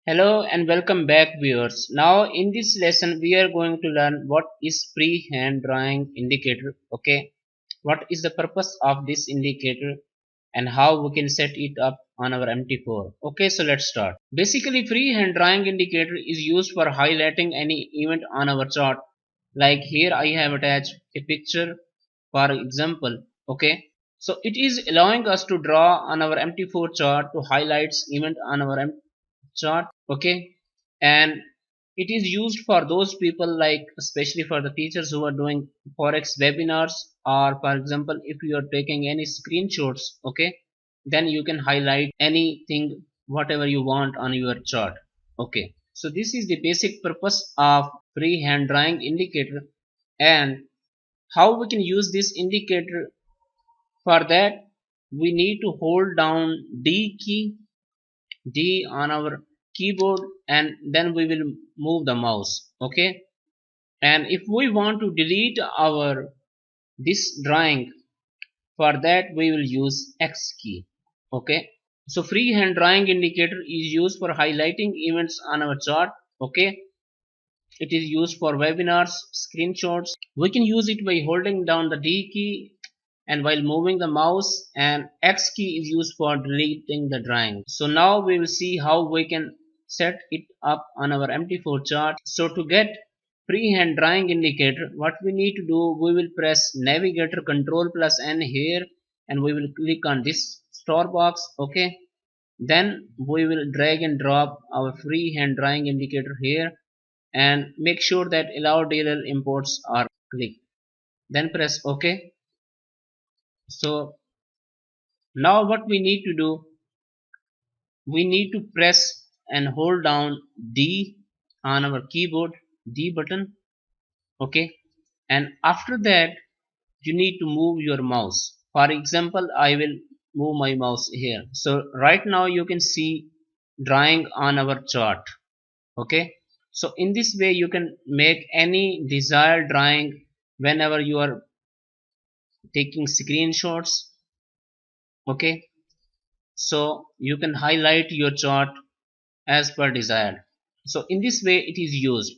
Hello and welcome back viewers. Now in this lesson we are going to learn what is freehand drawing indicator. Okay, what is the purpose of this indicator and how we can set it up on our MT4. Okay, so let's start. Basically freehand drawing indicator is used for highlighting any event on our chart. Like here I have attached a picture for example. Okay, so it is allowing us to draw on our MT4 chart to highlights event on our chart. Okay, and it is used for those people, like especially for the teachers who are doing forex webinars, or for example if you are taking any screenshots. Okay, then you can highlight anything whatever you want on your chart. Okay, so this is the basic purpose of freehand drawing indicator. And how we can use this indicator? For that we need to hold down D on our keyboard, and then we will move the mouse. Okay, and if we want to delete our this drawing, for that we will use X key. Okay, so freehand drawing indicator is used for highlighting events on our chart. Okay, it is used for webinars, screenshots. We can use it by holding down the D key and while moving the mouse, and X key is used for deleting the drawing. So now we will see how we can set it up on our MT4 chart. So to get freehand drawing indicator, what we need to do, we will press navigator control plus N here, and we will click on this star box. Okay, then we will drag and drop our freehand drawing indicator here, and make sure that allow DLL imports are clicked, then press OK. So now what we need to do, we need to press and hold down D on our keyboard, D button. Okay, and after that you need to move your mouse. For example, I will move my mouse here. So right now you can see drawing on our chart. Okay, so in this way you can make any desired drawing whenever you are taking screenshots. Okay, so you can highlight your chart as per desired. So in this way it is used.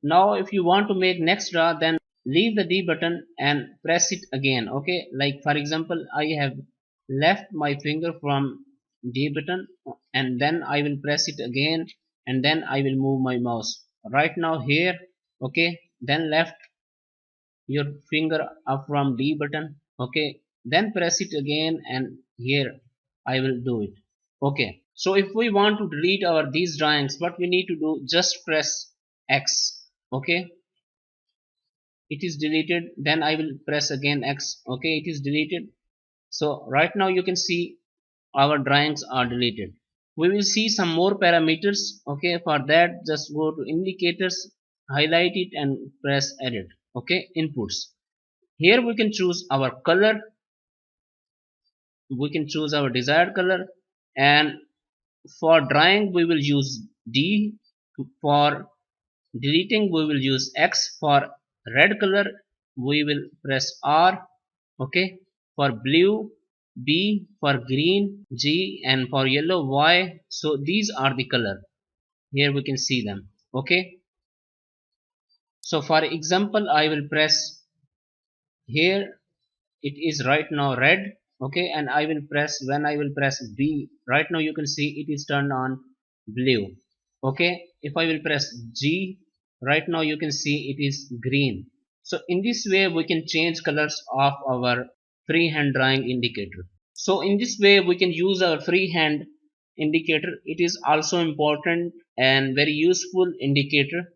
Now if you want to make next draw, then leave the D button and press it again. Okay, like for example I have left my finger from D button, and then I will press it again, and then I will move my mouse right now here. Okay, then left your finger up from D button. Okay, then press it again, and here I will do it. Okay, so if we want to delete our these drawings, what we need to do, just press X. Okay, it is deleted. Then I will press again X. Okay, it is deleted. So right now you can see our drawings are deleted. We will see some more parameters. Okay, for that just go to indicators, highlight it and press edit. Okay, inputs. Here we can choose our color, we can choose our desired color, and for drawing we will use D, for deleting we will use X, for red color we will press R. Okay, for blue B, for green G, and for yellow Y. So these are the color, here we can see them. Okay, so for example I will press here, it is right now red. Okay, and I will press, when I will press B, right now you can see it is turned on blue. Okay, if I will press G, right now you can see it is green. So in this way we can change colors of our freehand drawing indicator. So in this way we can use our freehand indicator. It is also important and very useful indicator.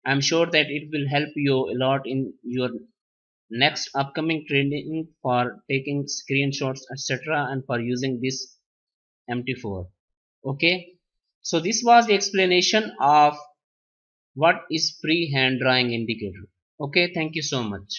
I'm sure that it will help you a lot in your next upcoming training for taking screenshots, etc., and for using this MT4. Okay, so this was the explanation of what is freehand drawing indicator. Okay, thank you so much.